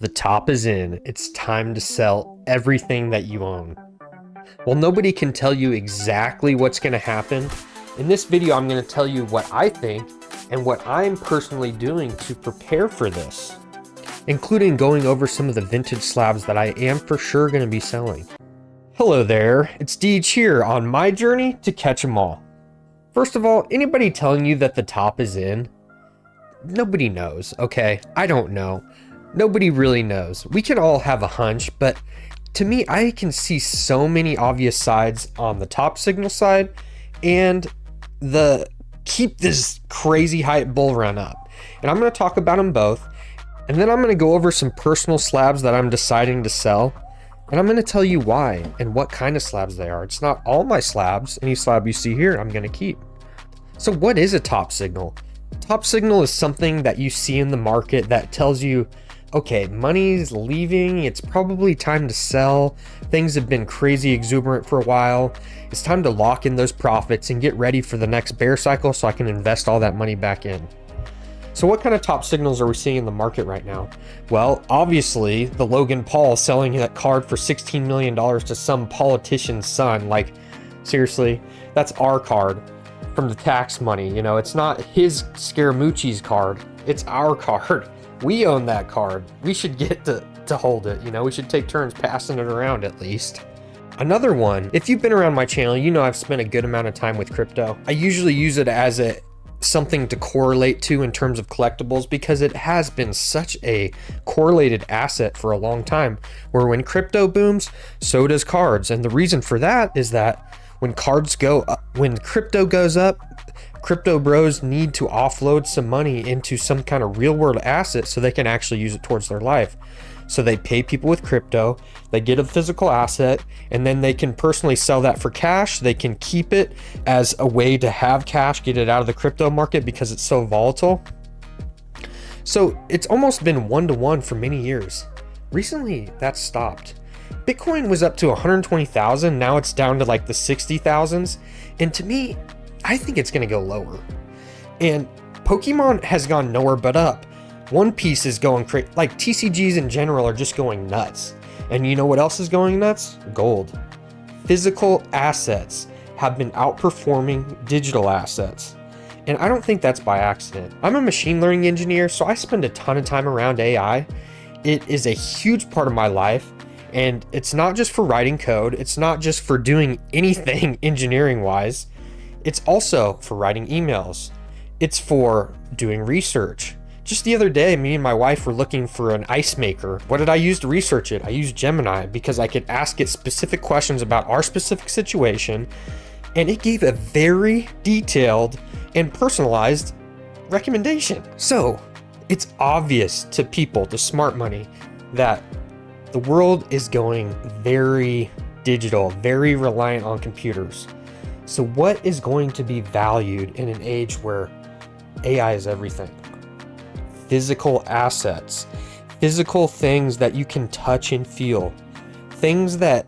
The top is in. It's time to sell everything that you own. Well, nobody can tell you exactly what's going to happen. In this video, I'm going to tell you what I think and what I'm personally doing to prepare for this, including going over some of the vintage slabs that I am for sure going to be selling. Hello there, it's Deej here on my journey to catch 'em all. First of all, anybody telling you that the top is in? Nobody knows, okay? I don't know. Nobody really knows. We can all have a hunch, but to me, I can see so many obvious sides on the top signal side and the keep this crazy hype bull run up. And I'm going to talk about them both. And then I'm going to go over some personal slabs that I'm deciding to sell. And I'm going to tell you why and what kind of slabs they are. It's not all my slabs. Any slab you see here, I'm going to keep. So what is a top signal? Top signal is something that you see in the market that tells you, okay, money's leaving, it's probably time to sell, things have been crazy exuberant for a while, it's time to lock in those profits and get ready for the next bear cycle so I can invest all that money back in. So what kind of top signals are we seeing in the market right now? Well, obviously the Logan Paul selling that card for $16 million to some politician's son. Like, seriously, that's our card from the tax money. You know, it's not his Scaramucci's card, it's our card. We own that card. We should get to hold it. You know, we should take turns passing it around at least. Another one, if you've been around my channel, you know I've spent a good amount of time with crypto. I usually use it as something to correlate to in terms of collectibles because it has been such a correlated asset for a long time, where when crypto booms, so does cards. And the reason for that is that when cards go up, when crypto goes up, crypto bros need to offload some money into some kind of real world asset so they can actually use it towards their life. So they pay people with crypto, they get a physical asset, and then they can personally sell that for cash. They can keep it as a way to have cash, get it out of the crypto market because it's so volatile. So it's almost been one-to-one for many years. Recently, that's stopped. Bitcoin was up to 120,000. Now it's down to like the 60,000s. And to me, I think it's going to go lower. And Pokemon has gone nowhere but up. One Piece is going crazy. Like TCGs in general are just going nuts. And you know what else is going nuts? Gold. Physical assets have been outperforming digital assets. And I don't think that's by accident. I'm a machine learning engineer, so I spend a ton of time around AI. It is a huge part of my life. And it's not just for writing code. It's not just for doing anything engineering wise. It's also for writing emails. It's for doing research. Just the other day, me and my wife were looking for an ice maker. What did I use to research it? I used Gemini because I could ask it specific questions about our specific situation, and it gave a very detailed and personalized recommendation. So it's obvious to people, to smart money, that the world is going very digital, very reliant on computers. So what is going to be valued in an age where AI is everything? Physical assets, physical things that you can touch and feel, things that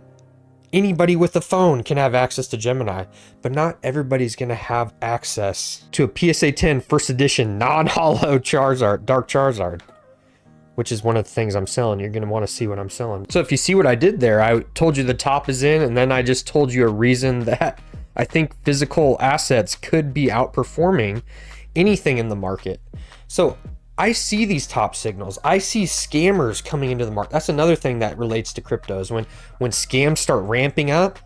anybody with a phone can have access to Gemini, but not everybody's going to have access to a PSA 10 first edition non-holo Charizard, Dark Charizard, which is one of the things I'm selling. You're going to want to see what I'm selling. So if you see what I did there, I told you the top is in, and then I just told you a reason that I think physical assets could be outperforming anything in the market. So I see these top signals. I see scammers coming into the market. That's another thing that relates to cryptos. When scams start ramping up,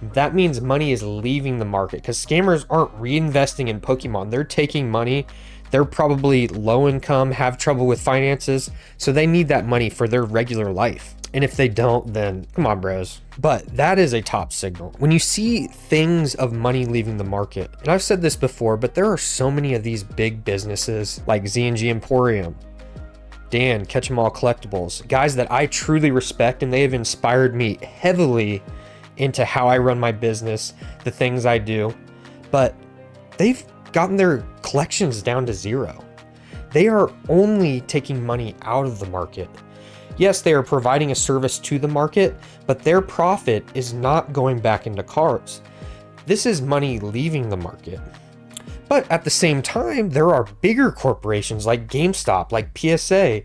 that means money is leaving the market because scammers aren't reinvesting in Pokemon. They're taking money. They're probably low income, have trouble with finances, so they need that money for their regular life. And if they don't, then come on, bros. But that is a top signal. When you see things of money leaving the market, and I've said this before, but there are so many of these big businesses like Z&G Emporium, Dan, Catch 'em All Collectibles, guys that I truly respect, and they have inspired me heavily into how I run my business, the things I do. But they've gotten their collections down to zero. They are only taking money out of the market. Yes, they are providing a service to the market, but their profit is not going back into cards. This is money leaving the market. But at the same time, there are bigger corporations like GameStop, like PSA,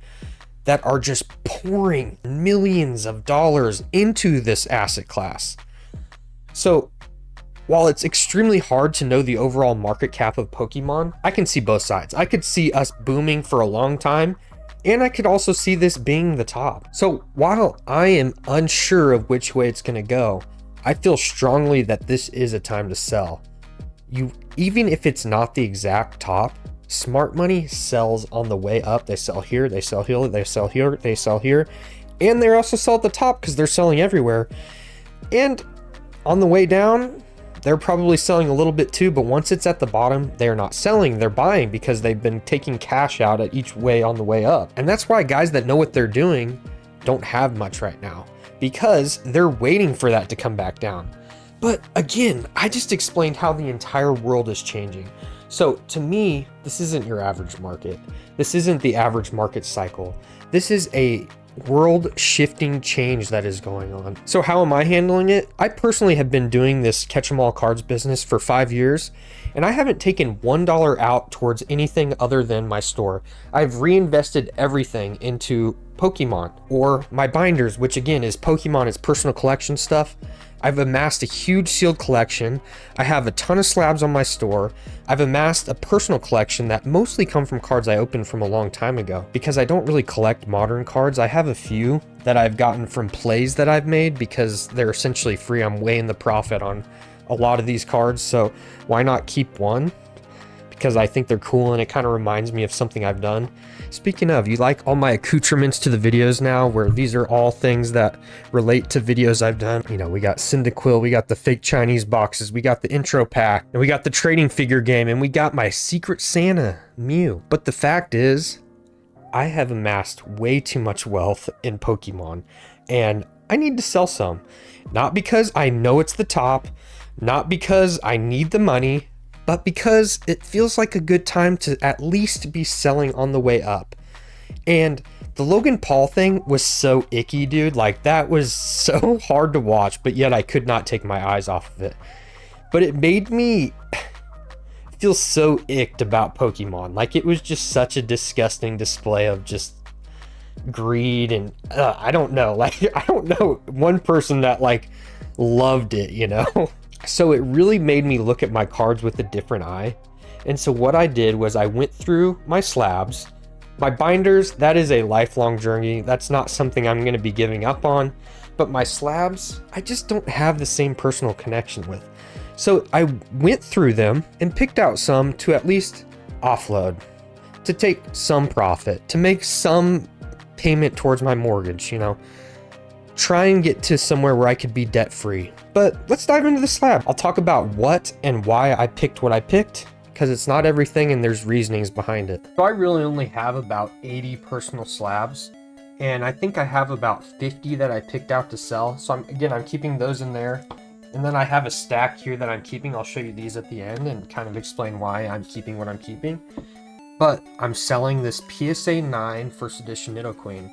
that are just pouring millions of dollars into this asset class. So while it's extremely hard to know the overall market cap of Pokemon, I can see both sides. I could see us booming for a long time, and I could also see this being the top. So while I am unsure of which way it's gonna go, I feel strongly that this is a time to sell. Even if it's not the exact top, smart money sells on the way up. They sell here, they sell here, they sell here, they sell here, and they also sell at the top because they're selling everywhere. And on the way down, they're probably selling a little bit too, but once it's at the bottom, they're not selling, they're buying because they've been taking cash out at each way on the way up. And that's why guys that know what they're doing don't have much right now, because they're waiting for that to come back down. But again, I just explained how the entire world is changing. So to me, this isn't your average market. This isn't the average market cycle. This is a world shifting change that is going on. So how am I handling it? I personally have been doing this catch 'em all cards business for 5 years, and I haven't taken $1 out towards anything other than my store. I've reinvested everything into Pokemon or my binders, which again is Pokemon, is personal collection stuff. I've amassed a huge sealed collection. I have a ton of slabs on my store. I've amassed a personal collection that mostly come from cards I opened from a long time ago. Because I don't really collect modern cards, I have a few that I've gotten from plays that I've made because they're essentially free. I'm weighing the profit on a lot of these cards, so why not keep one? Because I think they're cool and it kind of reminds me of something I've done. Speaking of, you like all my accoutrements to the videos now, where these are all things that relate to videos I've done. You know, we got Cyndaquil, we got the fake Chinese boxes, we got the intro pack, and we got the trading figure game, and we got my Secret Santa Mew. But the fact is, I have amassed way too much wealth in Pokemon, and I need to sell some. Not because I know it's the top, not because I need the money, but because it feels like a good time to at least be selling on the way up. And the Logan Paul thing was so icky, dude. Like, that was so hard to watch, but yet I could not take my eyes off of it. But it made me feel so icked about Pokemon. Like, it was just such a disgusting display of just greed and I don't know. Like, I don't know one person that like loved it, you know? So it really made me look at my cards with a different eye. And so what I did was I went through my slabs, my binders. That is a lifelong journey. That's not something I'm going to be giving up on. But my slabs, I just don't have the same personal connection with. So I went through them and picked out some to at least offload, to take some profit, to make some payment towards my mortgage, you know, try and get to somewhere where I could be debt free. But let's dive into the slab. I'll talk about what and why I picked what I picked, because it's not everything and there's reasonings behind it. So I really only have about 80 personal slabs, and I think I have about 50 that I picked out to sell. So I'm keeping those in there. And then I have a stack here that I'm keeping. I'll show you these at the end and kind of explain why I'm keeping what I'm keeping. But I'm selling this PSA 9 first edition Nidoqueen.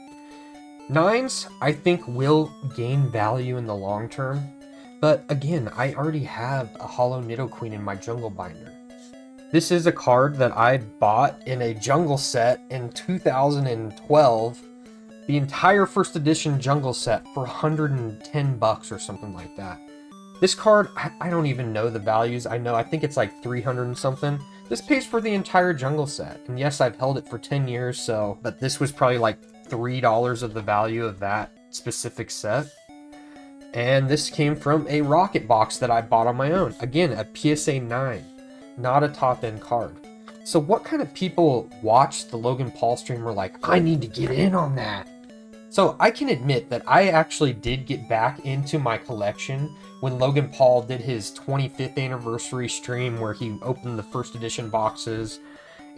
9s, I think, will gain value in the long term. But again, I already have a Hollow Nidoqueen in my jungle binder. This is a card that I bought in a jungle set in 2012. The entire first edition jungle set for 110 bucks or something like that. This card, I don't even know the values. I think it's like 300 and something. This pays for the entire jungle set. And yes, I've held it for 10 years, so, but this was probably like $3 of the value of that specific set. And this came from a rocket box that I bought on my own. Again, a PSA 9, not a top end card. So what kind of people watched the Logan Paul stream were like, I need to get in on that? So I can admit that I actually did get back into my collection when Logan Paul did his 25th anniversary stream where he opened the first edition boxes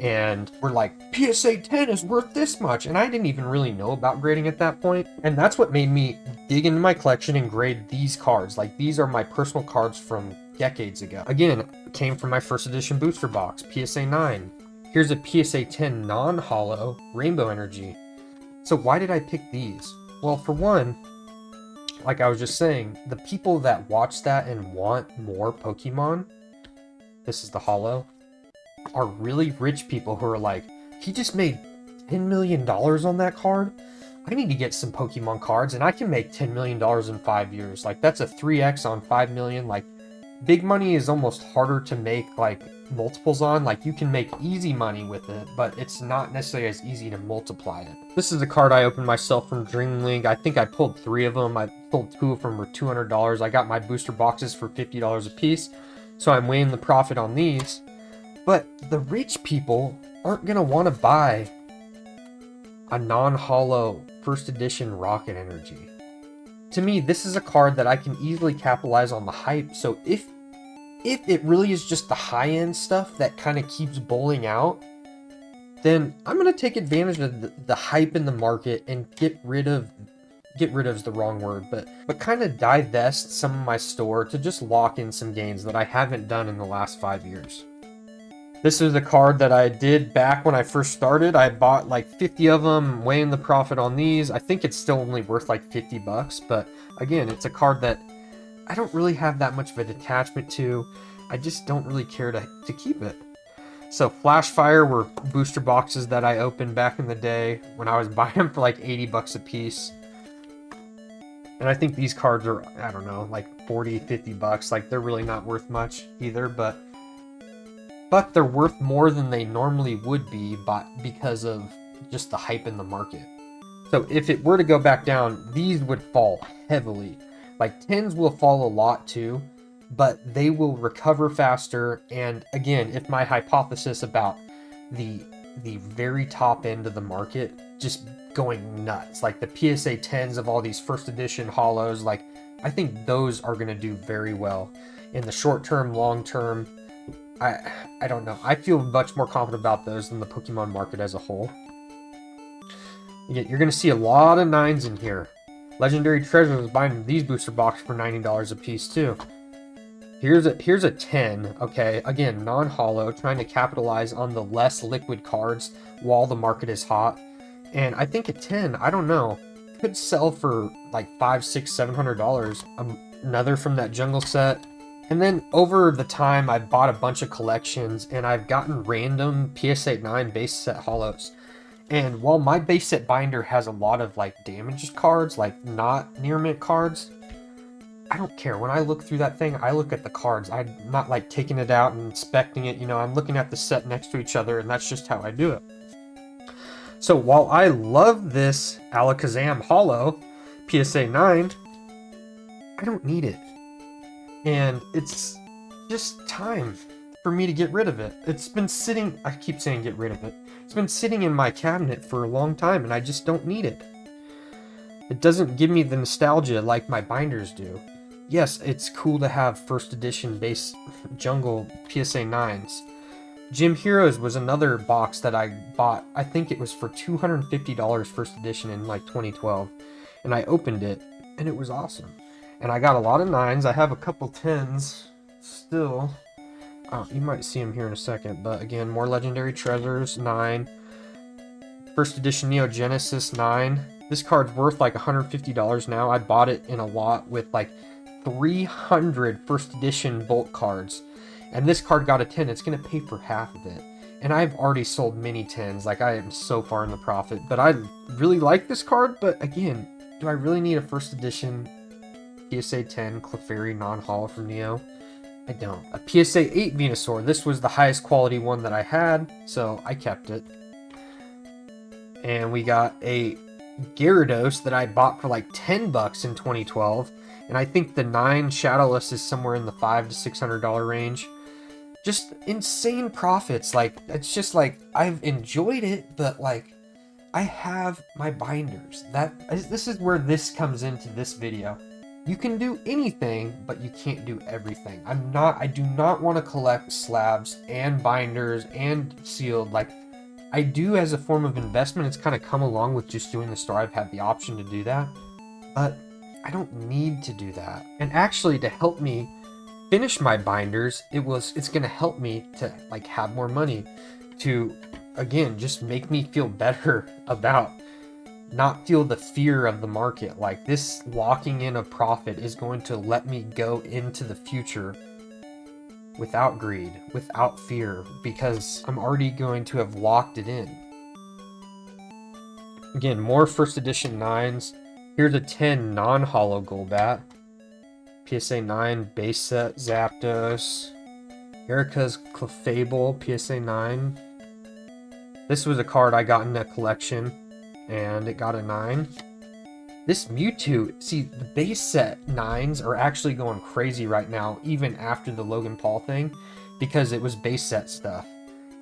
and we're like, PSA 10 is worth this much. And I didn't even really know about grading at that point. And that's what made me dig into my collection and grade these cards. Like, these are my personal cards from decades ago. Again, it came from my first edition booster box, PSA 9. Here's a PSA 10 non-hollow Rainbow Energy. So why did I pick these? Well, for one, like I was just saying, the people that watch that and want more Pokemon, this is the hollow, are really rich people who are like, he just made $10 million on that card. I need to get some Pokemon cards and I can make $10 million in 5 years. Like, that's a 3x on 5 million. Like, big money is almost harder to make like multiples on. Like, you can make easy money with it, but it's not necessarily as easy to multiply it. This is a card I opened myself from Dream League. I think I pulled 3 of them. I pulled 2 of them for $200. I got my booster boxes for $50 a piece, so I'm weighing the profit on these. But the rich people aren't gonna want to buy a non-holo first edition Rocket Energy. To me, this is a card that I can easily capitalize on the hype. So if it really is just the high-end stuff that kind of keeps bowling out, then I'm going to take advantage of the hype in the market and get rid of is the wrong word, but kind of divest some of my store to just lock in some gains that I haven't done in the last 5 years. This is a card that I did back when I first started. I bought like 50 of them, weighing the profit on these. I think it's still only worth like 50 bucks, but again, it's a card that I don't really have that much of a attachment to. I just don't really care to keep it. So Flash Fire were booster boxes that I opened back in the day when I was buying them for like 80 bucks a piece. And I think these cards are, I don't know, like 40, 50 bucks. Like, they're really not worth much either, but they're worth more than they normally would be because of just the hype in the market. So if it were to go back down, these would fall heavily. Like, 10s will fall a lot too, but they will recover faster. And again, if my hypothesis about the very top end of the market just going nuts, like the PSA 10s of all these first edition holos, like, I think those are going to do very well in the short term, long term. I don't know. I feel much more confident about those than the Pokemon market as a whole. You're going to see a lot of 9s in here. Legendary Treasure was buying these booster boxes for $90 a piece too. Here's a 10, okay? Again, non-holo, trying to capitalize on the less liquid cards while the market is hot. And I think a 10, I don't know, could sell for like $500, $600, $700. Another from that jungle set. And then over the time, I bought a bunch of collections, and I've gotten random PSA 9 base set holos. And while my base set binder has a lot of like damaged cards, like not near mint cards, I don't care. When I look through that thing, I look at the cards. I'm not like taking it out and inspecting it. You know, I'm looking at the set next to each other, and that's just how I do it. So while I love this Alakazam holo PSA 9, I don't need it. And it's just time for me to get rid of it. It's been sitting, I keep saying get rid of it. It's been sitting in my cabinet for a long time, and I just don't need it. It doesn't give me the nostalgia like my binders do. Yes, it's cool to have first edition base jungle PSA 9s. Gym Heroes was another box that I bought. I think it was for $250 first edition in like 2012. And I opened it, and it was awesome. And I got a lot of 9s. I have a couple 10s still. You might see them here in a second. But again, more Legendary Treasures, 9. First edition Neo Genesis, 9. This card's worth like $150 now. I bought it in a lot with like 300 first edition bulk cards. And this card got a 10. It's going to pay for half of it. And I've already sold many 10s. Like, I am so far in the profit. But I really like this card. But again, do I really need a first edition PSA 10 Clefairy non-holo from Neo? I don't. A PSA 8 Venusaur. This was the highest quality one that I had, so I kept it. And we got a Gyarados that I bought for like 10 bucks in 2012. And I think the 9 Shadowless is somewhere in the $500 to $600 range. Just insane profits. Like, it's just like, I've enjoyed it, but like, I have my binders. This is where this comes into this video. You can do anything, but you can't do everything. I do not want to collect slabs and binders and sealed. Like, I do as a form of investment. It's kind of come along with just doing the store. I've had the option to do that, but I don't need to do that. And actually, to help me finish my binders, it's going to help me to like have more money to, again, just make me feel better about not feel the fear of the market. Like, this locking in a profit is going to let me go into the future without greed, without fear, because I'm already going to have locked it in. Again, more first edition 9s. Here's a 10 non-holo Golbat. PSA 9 base set Zapdos. Erica's Clefable PSA 9. This was a card I got in a collection, and it got a 9. This Mewtwo, see, the base set 9s are actually going crazy right now, even after the Logan Paul thing, because it was base set stuff.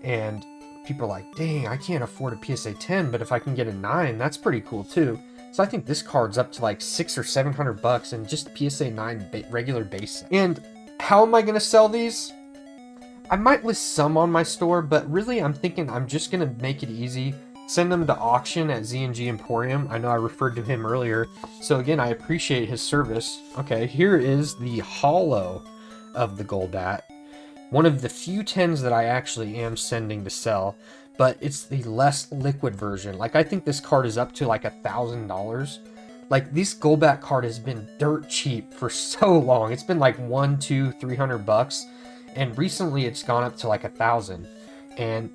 And people are like, dang, I can't afford a PSA 10, but if I can get a 9, that's pretty cool too. So I think this card's up to like $600 or $700 and just PSA 9 regular base set. And how am I going to sell these? I might list some on my store, but really I'm thinking I'm just going to make it easy. Send them to auction at Z&G Emporium. I know I referred to him earlier. So again, I appreciate his service. Okay, here is the holo of the Golbat. One of the few 10s that I actually am sending to sell, but it's the less liquid version. Like, I think this card is up to like $1,000. Like, this Golbat card has been dirt cheap for so long. It's been like $100, $200, $300, and recently it's gone up to like $1,000. And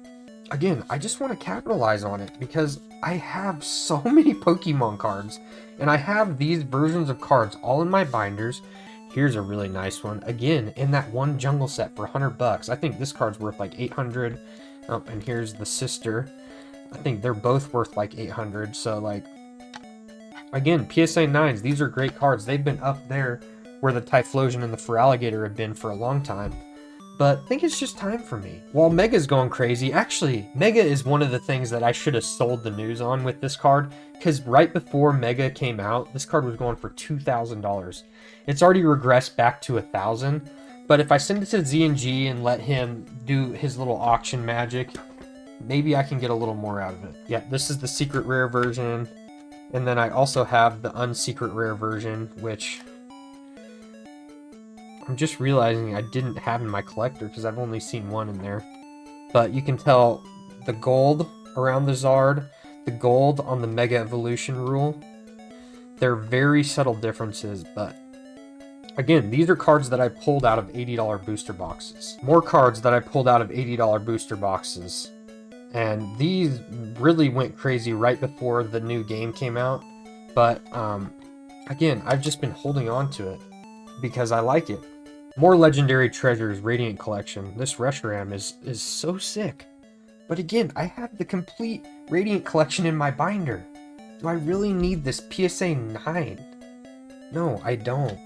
again, I just want to capitalize on it because I have so many Pokemon cards, and I have these versions of cards all in my binders. Here's a really nice one. Again, in that one jungle set for $100. I think this card's worth like 800. Oh, and here's the sister. I think they're both worth like 800. So like, again, PSA 9s, these are great cards. They've been up there where the Typhlosion and the Feraligatr have been for a long time. But I think it's just time for me. While Mega's going crazy, actually, Mega is one of the things that I should have sold the news on with this card, because right before Mega came out, this card was going for $2,000. It's already regressed back to $1,000, but if I send it to Z&G and let him do his little auction magic, maybe I can get a little more out of it. Yeah, this is the secret rare version, and then I also have the unsecret rare version, which I'm just realizing I didn't have in my collector because I've only seen one in there. But you can tell the gold around the Zard, the gold on the Mega Evolution rule. They're very subtle differences, but again, these are cards that I pulled out of $80 booster boxes. More cards that I pulled out of $80 booster boxes. And these really went crazy right before the new game came out. But again, I've just been holding on to it because I like it. More Legendary Treasures Radiant Collection. This Reshiram is so sick. But again, I have the complete Radiant Collection in my binder. Do I really need this PSA 9? No, I don't.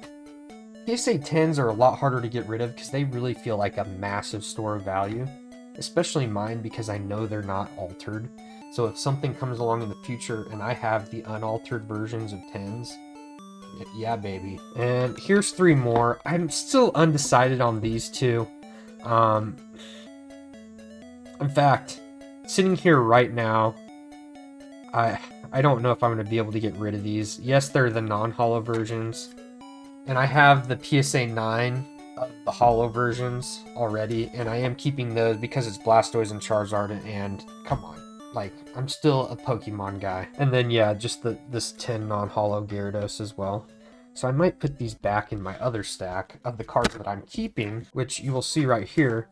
PSA 10s are a lot harder to get rid of because they really feel like a massive store of value. Especially mine, because I know they're not altered. So if something comes along in the future and I have the unaltered versions of 10s, yeah, baby. And here's 3 more. I'm still undecided on these 2. In fact, sitting here right now, I don't know if I'm going to be able to get rid of these. Yes, they're the non-holo versions. And I have the PSA 9 of the holo versions already, and I am keeping those because it's Blastoise and Charizard, and come on. Like, I'm still a Pokemon guy. And then, yeah, just this 10 non-holo Gyarados as well. So I might put these back in my other stack of the cards that I'm keeping, which you will see right here.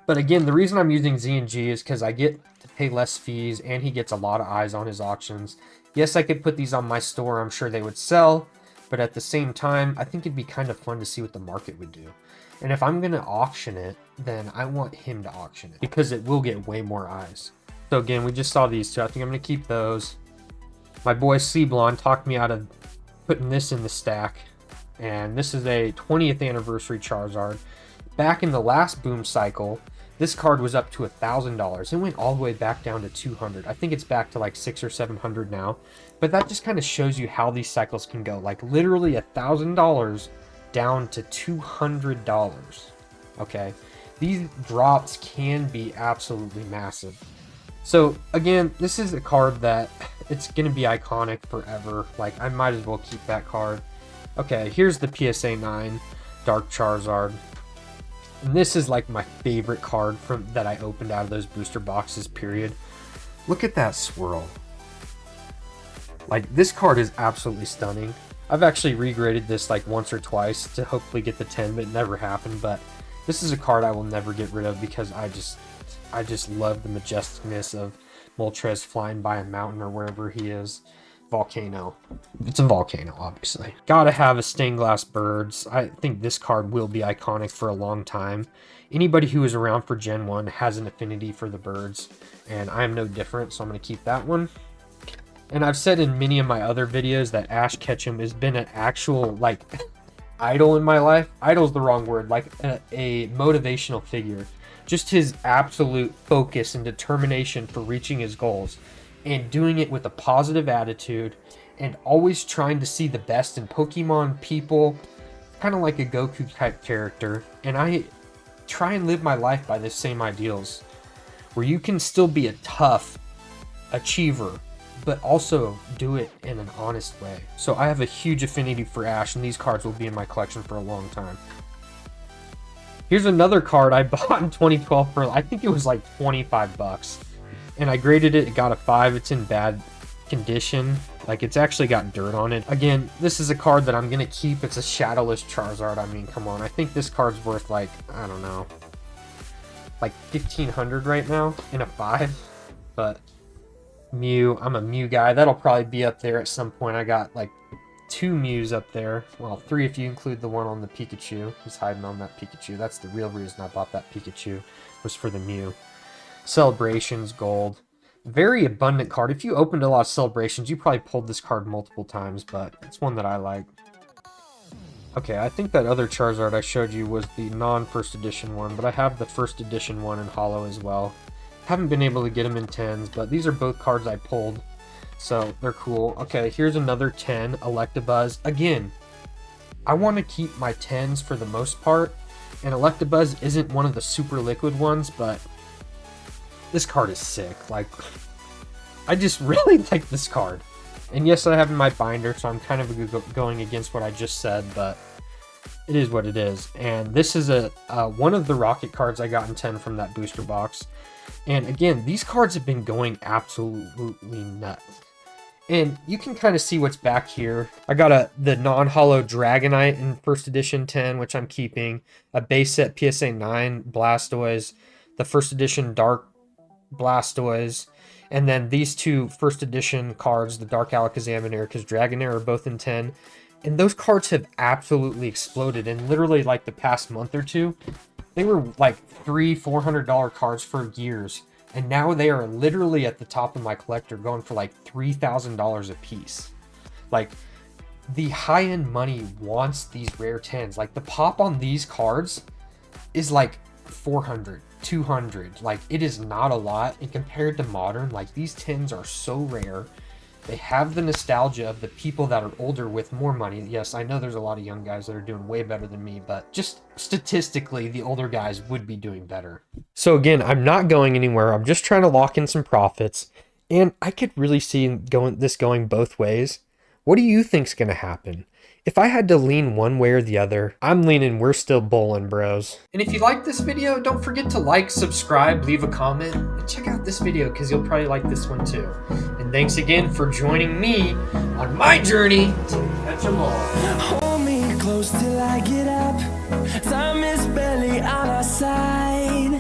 But again, the reason I'm using Z&G is because I get to pay less fees, and he gets a lot of eyes on his auctions. Yes, I could put these on my store. I'm sure they would sell. But at the same time, I think it'd be kind of fun to see what the market would do. And if I'm going to auction it, then I want him to auction it, because it will get way more eyes. So again, we just saw these 2. I think I'm going to keep those. My boy Seablon talked me out of putting this in the stack. And this is a 20th anniversary Charizard. Back in the last boom cycle, this card was up to $1,000. It went all the way back down to $200. I think it's back to like $600 or $700 now. But that just kind of shows you how these cycles can go. Like literally $1,000 down to $200. Okay, these drops can be absolutely massive. So again, this is a card that it's going to be iconic forever. Like, I might as well keep that card. Okay, here's the PSA 9 Dark Charizard. And this is like my favorite card from that I opened out of those booster boxes, period. Look at that swirl. Like, this card is absolutely stunning. I've actually regraded this like once or twice to hopefully get the 10, but it never happened. But this is a card I will never get rid of because I just love the majesticness of Moltres flying by a mountain or wherever he is. Volcano. It's a volcano, obviously. Gotta have a stained glass birds. I think this card will be iconic for a long time. Anybody who was around for Gen 1 has an affinity for the birds, and I'm no different, so I'm going to keep that one. And I've said in many of my other videos that Ash Ketchum has been an actual, like, idol in my life. Idol's the wrong word. Like, a motivational figure. Just his absolute focus and determination for reaching his goals. And doing it with a positive attitude. And always trying to see the best in Pokemon, people. Kind of like a Goku type character. And I try and live my life by the same ideals. Where you can still be a tough achiever, but also do it in an honest way. So I have a huge affinity for Ash, and these cards will be in my collection for a long time. Here's another card I bought in 2012 for, I think it was like 25 bucks. And I graded it, it got a 5. It's in bad condition. Like, it's actually got dirt on it. Again, this is a card that I'm gonna keep. It's a shadowless Charizard. I mean, come on. I think this card's worth, like, I don't know, like 1,500 right now in a 5. But Mew, I'm a Mew guy. That'll probably be up there at some point. I got like 2 Mews up there. Well, 3 if you include the one on the Pikachu. He's hiding on that Pikachu. That's the real reason I bought that Pikachu, was for the Mew. Celebrations, gold. Very abundant card. If you opened a lot of Celebrations, you probably pulled this card multiple times, but it's one that I like. Okay, I think that other Charizard I showed you was the non-first edition one, but I have the first edition one in holo as well. Haven't been able to get them in 10s, but these are both cards I pulled, so they're cool. Okay, here's another 10, Electabuzz. Again, I want to keep my 10s for the most part, and Electabuzz isn't one of the super liquid ones, but this card is sick. Like, I just really like this card. And yes, I have in my binder, so I'm kind of going against what I just said, but it is what it is. And this is one of the Rocket cards I got in 10 from that booster box. And again, these cards have been going absolutely nuts. And you can kind of see what's back here. I got the non-holo Dragonite in first edition 10, which I'm keeping. A base set PSA 9 Blastoise. The first edition Dark Blastoise. And then these 2 first edition cards, the Dark Alakazam and Erica's Dragonair, are both in 10. And those cards have absolutely exploded in literally like the past month or two. They were like $300-$400 cards for years. And now they are literally at the top of my collector, going for like $3,000 a piece. Like, the high-end money wants these rare 10s. Like, the pop on these cards is like 400, 200. Like, it is not a lot. And compared to modern, like, these 10s are so rare. They have the nostalgia of the people that are older with more money. Yes, I know there's a lot of young guys that are doing way better than me, but just statistically, the older guys would be doing better. So again, I'm not going anywhere. I'm just trying to lock in some profits, and I could really see this going both ways. What do you think's going to happen? If I had to lean one way or the other, I'm leaning we're still bowling, bros. And if you like this video, don't forget to like, subscribe, leave a comment, and check out this video because you'll probably like this one too. And thanks again for joining me on my journey to catch 'em all. Hold me close till I get up. Time is barely on our side.